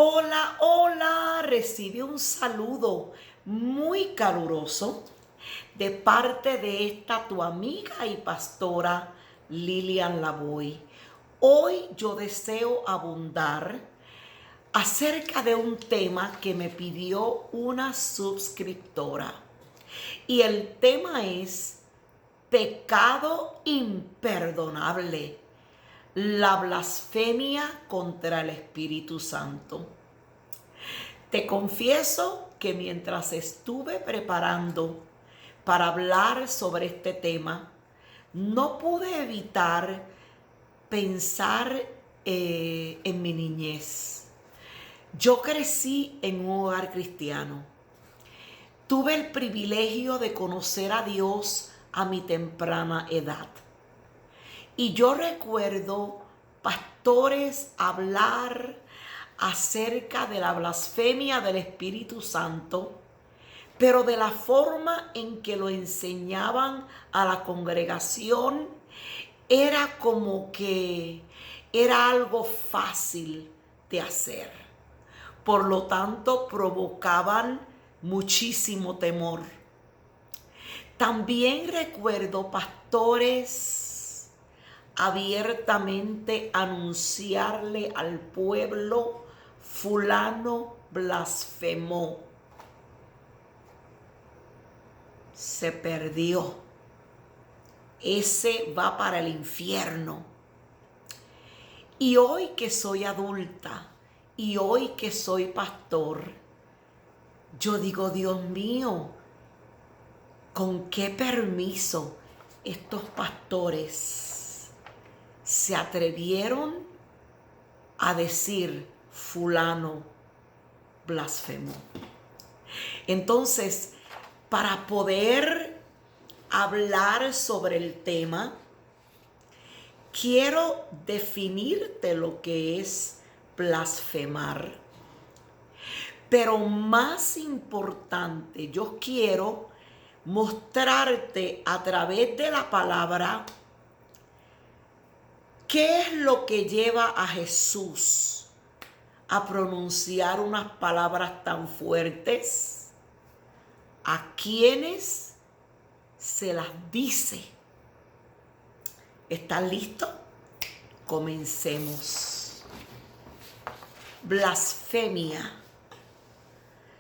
Hola, hola, recibe un saludo muy caluroso de parte de esta tu amiga y pastora Lilian Lavoy. Hoy yo deseo abundar acerca de un tema que me pidió una suscriptora. Y el tema es pecado imperdonable, la blasfemia contra el Espíritu Santo. Te confieso que mientras estuve preparando para hablar sobre este tema, no pude evitar pensar en mi niñez. Yo crecí en un hogar cristiano. Tuve el privilegio de conocer a Dios a mi temprana edad. Y yo recuerdo pastores hablar acerca de la blasfemia del Espíritu Santo, pero de la forma en que lo enseñaban a la congregación era como que era algo fácil de hacer. Por lo tanto, provocaban muchísimo temor. También recuerdo pastores abiertamente anunciarle al pueblo: fulano blasfemó, se perdió, ese va para el infierno. Y hoy que soy adulta y hoy que soy pastor, yo digo, Dios mío, ¿con qué permiso estos pastores se atrevieron a decir fulano blasfemó? Entonces, para poder hablar sobre el tema, quiero definirte lo que es blasfemar. Pero más importante, yo quiero mostrarte a través de la palabra qué es lo que lleva a Jesús a pronunciar unas palabras tan fuertes, a quienes se las dice. ¿Están listos? Comencemos. Blasfemia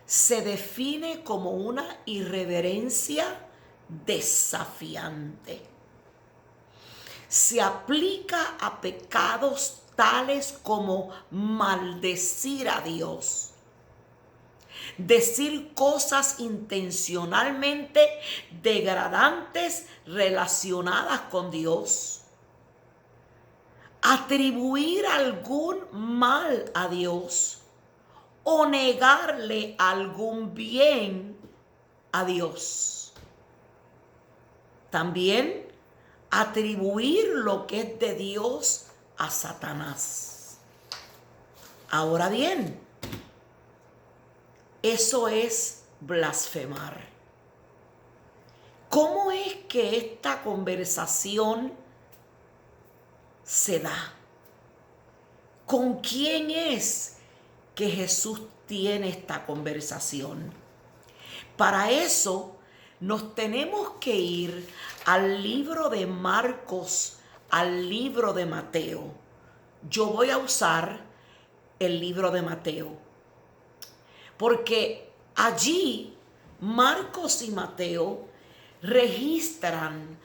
se define como una irreverencia desafiante. Se aplica a pecados tales como maldecir a Dios, decir cosas intencionalmente degradantes relacionadas con Dios, atribuir algún mal a Dios o negarle algún bien a Dios. También atribuir lo que es de Dios a Satanás. Ahora bien, eso es blasfemar. ¿Cómo es que esta conversación se da? ¿Con quién es que Jesús tiene esta conversación? Para eso nos tenemos que ir al libro de Marcos, al libro de Mateo. Yo voy a usar el libro de Mateo, porque allí Marcos y Mateo registran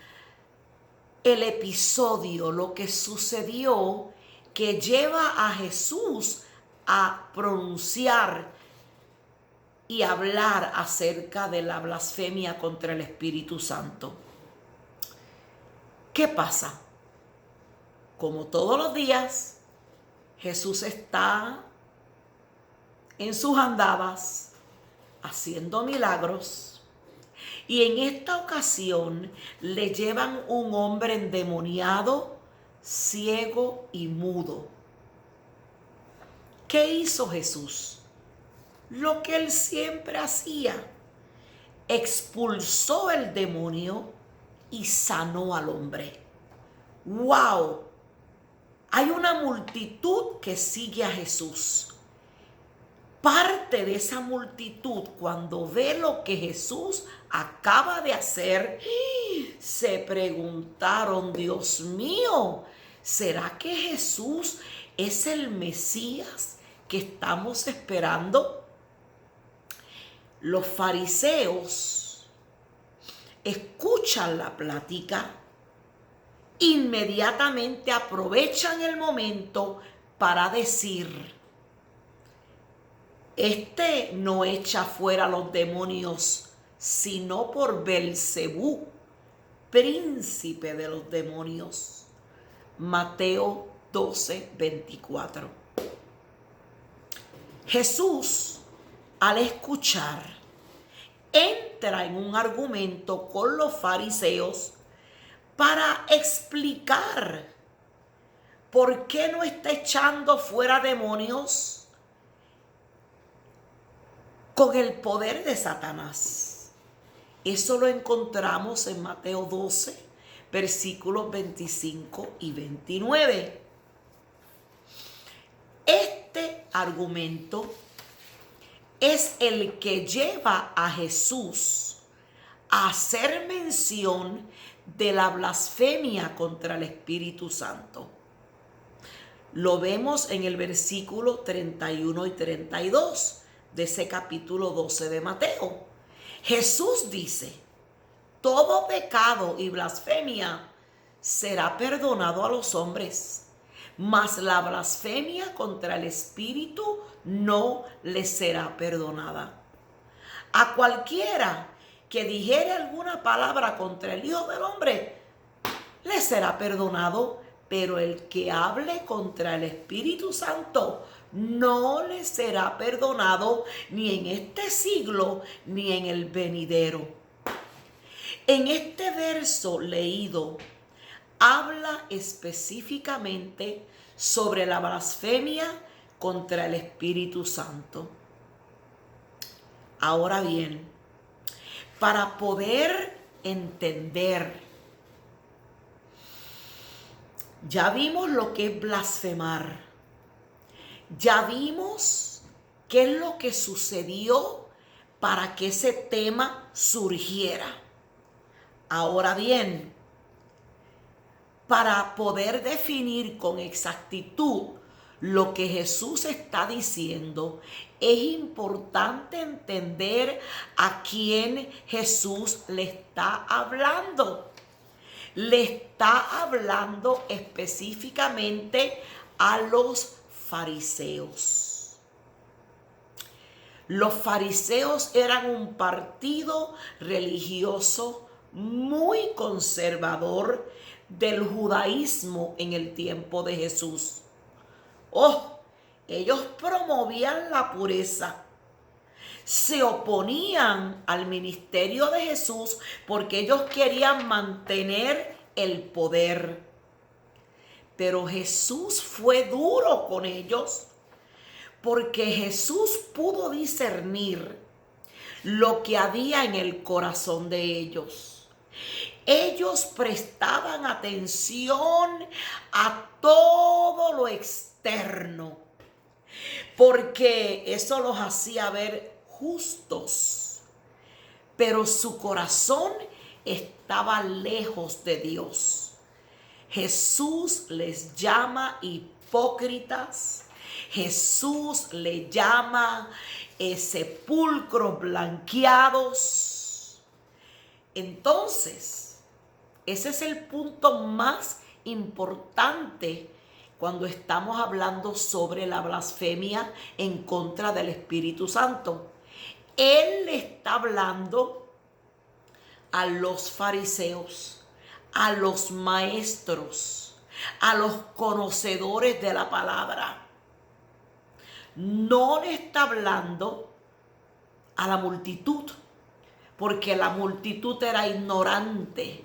el episodio, lo que sucedió, que lleva a Jesús a pronunciar y hablar acerca de la blasfemia contra el Espíritu Santo. ¿Qué pasa? Como todos los días, Jesús está en sus andadas haciendo milagros, y en esta ocasión le llevan un hombre endemoniado, ciego y mudo. ¿Qué hizo Jesús? Lo que él siempre hacía: expulsó el demonio y sanó al hombre. ¡Wow! Hay una multitud que sigue a Jesús. parte de esa multitud, cuando ve lo que Jesús acaba de hacer, se preguntaron: Dios mío, ¿será que Jesús es el Mesías que estamos esperando? Los fariseos escuchan la plática, inmediatamente aprovechan el momento para decir: este no echa fuera a los demonios, sino por Belcebú, príncipe de los demonios. Mateo 12:24. Jesús, al escuchar, entra en un argumento con los fariseos para explicar por qué no está echando fuera demonios con el poder de Satanás. Eso lo encontramos en Mateo 12, versículos 25 y 29. Este argumento es el que lleva a Jesús a hacer mención de la blasfemia contra el Espíritu Santo. Lo vemos en el versículo 31 y 32 de ese capítulo 12 de Mateo. Jesús dice: todo pecado y blasfemia será perdonado a los hombres, mas la blasfemia contra el Espíritu no les será perdonada. A cualquiera que dijere alguna palabra contra el Hijo del Hombre, le será perdonado, pero el que hable contra el Espíritu Santo no le será perdonado, ni en este siglo ni en el venidero. En este verso leído habla específicamente sobre la blasfemia contra el Espíritu Santo. Ahora bien, para poder entender, ya vimos lo que es blasfemar. Ya vimos qué es lo que sucedió para que ese tema surgiera. Ahora bien, para poder definir con exactitud lo que Jesús está diciendo, es importante entender a quién Jesús le está hablando. Le está hablando específicamente a los fariseos. Los fariseos eran un partido religioso muy conservador del judaísmo en el tiempo de Jesús. Ellos promovían la pureza. Se oponían al ministerio de Jesús porque ellos querían mantener el poder. Pero Jesús fue duro con ellos porque Jesús pudo discernir lo que había en el corazón de ellos. Ellos prestaban atención a todo lo externo, porque eso los hacía ver justos, pero su corazón estaba lejos de Dios. Jesús les llama hipócritas. Jesús le llama sepulcros blanqueados. Entonces, ese es el punto más importante cuando estamos hablando sobre la blasfemia en contra del Espíritu Santo. Él le está hablando a los fariseos, a los maestros, a los conocedores de la palabra. No le está hablando a la multitud, porque la multitud era ignorante,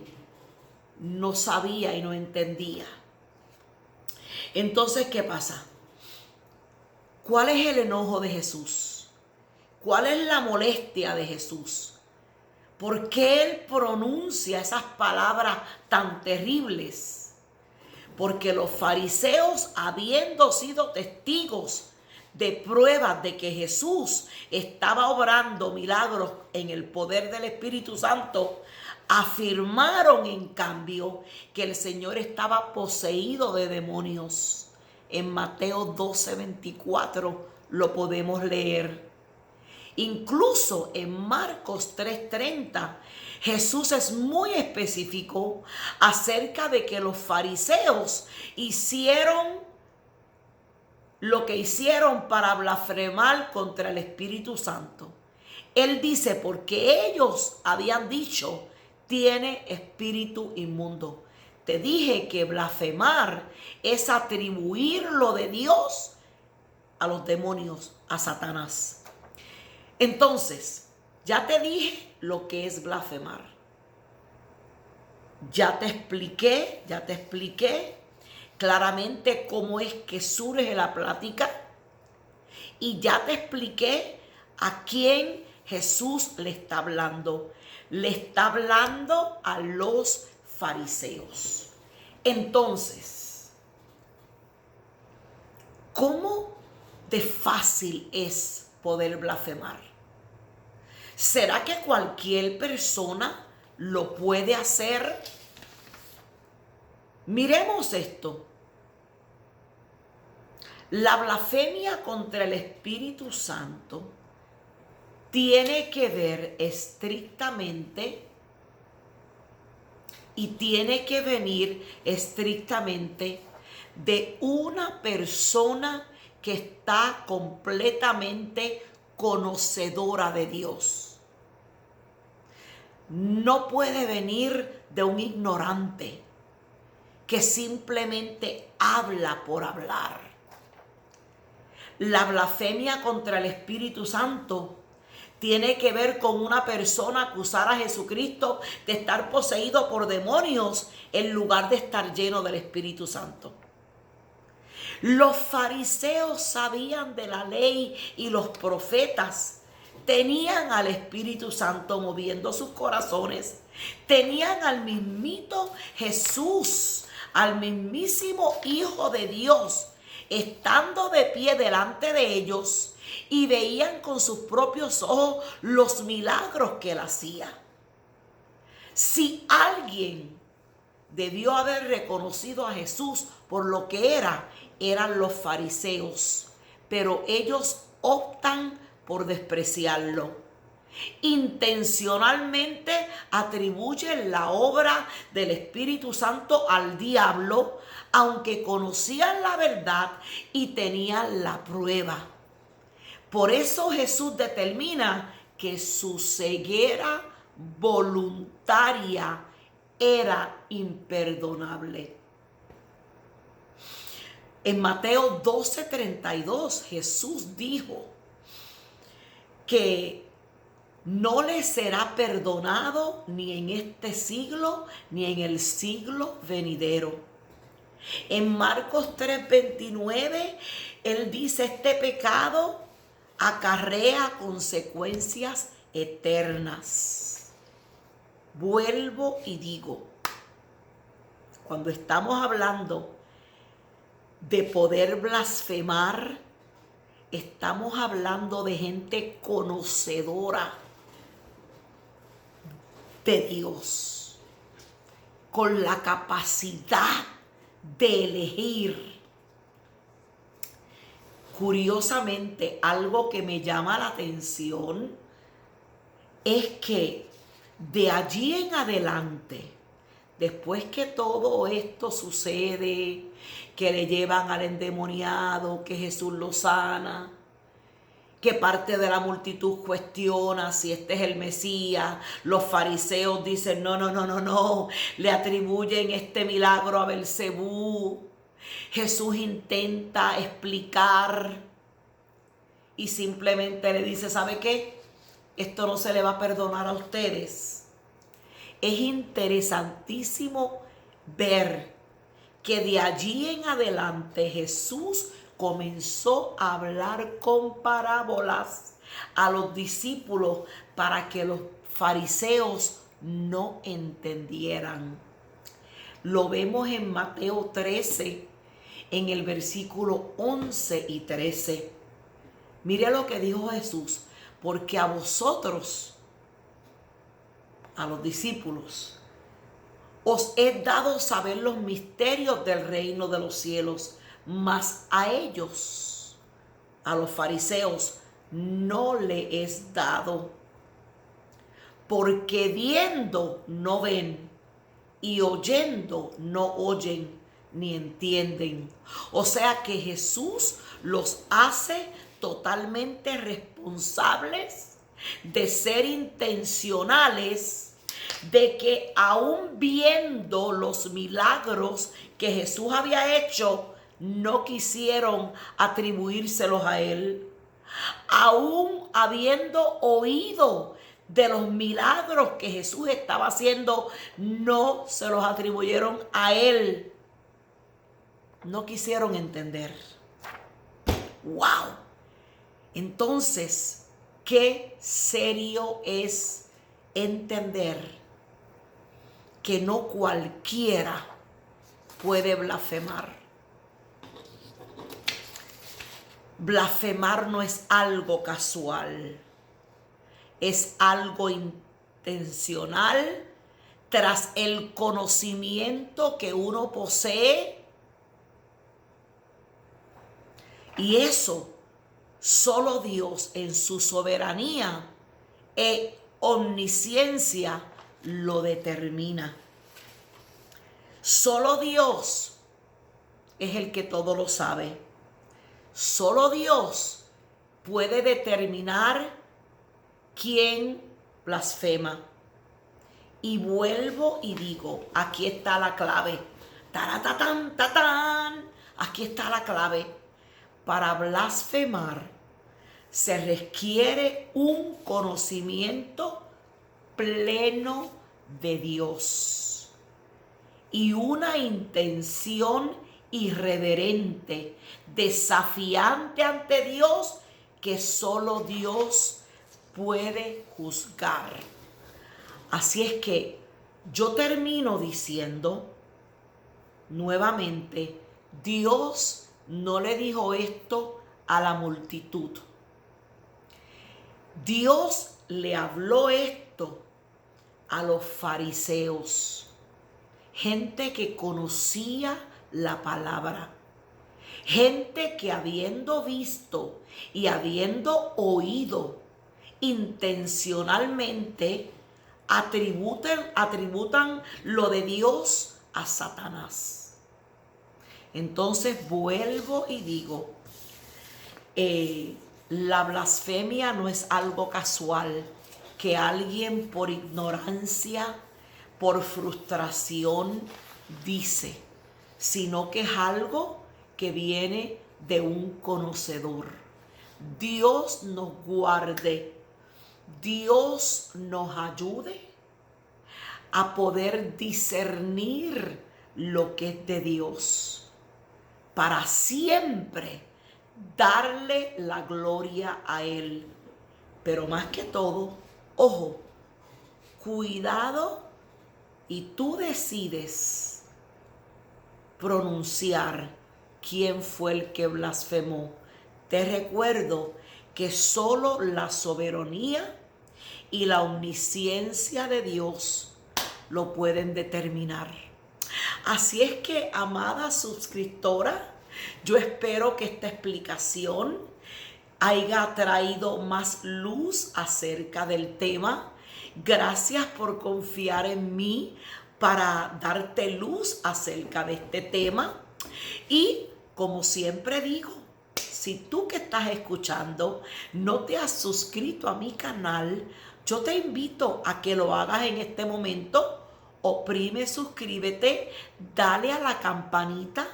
no sabía y no entendía. Entonces, ¿qué pasa? ¿Cuál es el enojo de Jesús? ¿Cuál es la molestia de Jesús? ¿Por qué Él pronuncia esas palabras tan terribles? Porque los fariseos, habiendo sido testigos de pruebas de que Jesús estaba obrando milagros en el poder del Espíritu Santo, afirmaron en cambio que el Señor estaba poseído de demonios. En Mateo 12:24 lo podemos leer. Incluso en Marcos 3:30, Jesús es muy específico acerca de que los fariseos hicieron lo que hicieron para blasfemar contra el Espíritu Santo. Él dice, porque ellos habían dicho, tiene espíritu inmundo. Te dije que blasfemar es atribuir lo de Dios a los demonios, a Satanás. Entonces, ya te dije lo que es blasfemar. Ya te expliqué claramente cómo es que surge la plática. Y ya te expliqué a quién Jesús le está hablando. Le está hablando a los fariseos. Entonces, ¿cómo de fácil es poder blasfemar? ¿Será que cualquier persona lo puede hacer? Miremos esto. La blasfemia contra el Espíritu Santo tiene que ver estrictamente y tiene que venir estrictamente de una persona que está completamente conocedora de Dios. No puede venir de un ignorante que simplemente habla por hablar. La blasfemia contra el Espíritu Santo tiene que ver con una persona acusar a Jesucristo de estar poseído por demonios en lugar de estar lleno del Espíritu Santo. Los fariseos sabían de la ley y los profetas tenían al Espíritu Santo moviendo sus corazones. Tenían al mismito Jesús, al mismísimo Hijo de Dios, estando de pie delante de ellos, y veían con sus propios ojos los milagros que él hacía. Si alguien debió haber reconocido a Jesús por lo que eran los fariseos, pero ellos optan por despreciarlo. Intencionalmente atribuyen la obra del Espíritu Santo al diablo, aunque conocían la verdad y tenían la prueba. Por eso Jesús determina que su ceguera voluntaria era imperdonable. En Mateo 12:32 Jesús dijo que no le será perdonado ni en este siglo ni en el siglo venidero. En Marcos 3:29 él dice, este pecado acarrea consecuencias eternas. Vuelvo y digo, cuando estamos hablando de poder blasfemar, estamos hablando de gente conocedora de Dios, con la capacidad de elegir. Curiosamente, algo que me llama la atención es que de allí en adelante, después que todo esto sucede, que le llevan al endemoniado, que Jesús lo sana, que parte de la multitud cuestiona si este es el Mesías, los fariseos dicen no, le atribuyen este milagro a Belcebú. Jesús intenta explicar y simplemente le dice, ¿sabe qué? Esto no se le va a perdonar a ustedes. Es interesantísimo ver que de allí en adelante Jesús comenzó a hablar con parábolas a los discípulos para que los fariseos no entendieran. Lo vemos en Mateo 13, en el versículo 11 y 13. Mire lo que dijo Jesús, porque a vosotros, a los discípulos, os he dado saber los misterios del reino de los cielos, mas a ellos, a los fariseos, no le es dado, porque viendo no ven y oyendo no oyen ni entienden. O sea que Jesús los hace totalmente responsables de ser intencionales, de que aún viendo los milagros que Jesús había hecho, no quisieron atribuírselos a él. Aún habiendo oído de los milagros que Jesús estaba haciendo, no se los atribuyeron a él. No quisieron entender. ¡Wow! Entonces, qué serio es entender que no cualquiera puede blasfemar. Blasfemar no es algo casual, es algo intencional tras el conocimiento que uno posee. Y eso solo Dios en su soberanía e omnisciencia lo determina. Solo Dios es el que todo lo sabe. Solo Dios puede determinar quién blasfema. Y vuelvo y digo, aquí está la clave. Taratatán, tatán. Aquí está la clave. Para blasfemar se requiere un conocimiento pleno de Dios y una intención irreverente, desafiante ante Dios, que solo Dios puede juzgar. Así es que yo termino diciendo nuevamente, Dios no le dijo esto a la multitud. Dios le habló esto a los fariseos, gente que conocía la palabra, gente que habiendo visto y habiendo oído intencionalmente atributan lo de Dios a Satanás. Entonces vuelvo y digo, la blasfemia no es algo casual que alguien por ignorancia, por frustración dice, sino que es algo que viene de un conocedor. Dios nos guarde, Dios nos ayude a poder discernir lo que es de Dios, para siempre darle la gloria a Él. Pero más que todo, ojo, cuidado, y tú decides pronunciar quién fue el que blasfemó. Te recuerdo que solo la soberanía y la omnisciencia de Dios lo pueden determinar. Así es que, amada suscriptora, yo espero que esta explicación haya traído más luz acerca del tema. Gracias por confiar en mí para darte luz acerca de este tema. Y como siempre digo, si tú que estás escuchando no te has suscrito a mi canal, yo te invito a que lo hagas en este momento. Oprime suscríbete, dale a la campanita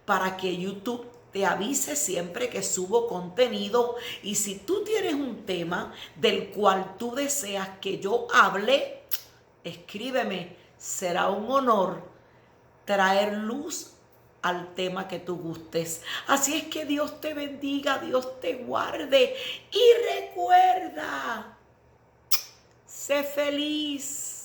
para que YouTube te avise siempre que subo contenido. Y si tú tienes un tema del cual tú deseas que yo hable, escríbeme. Será un honor traer luz al tema que tú gustes. Así es que Dios te bendiga, Dios te guarde. Y recuerda, sé feliz.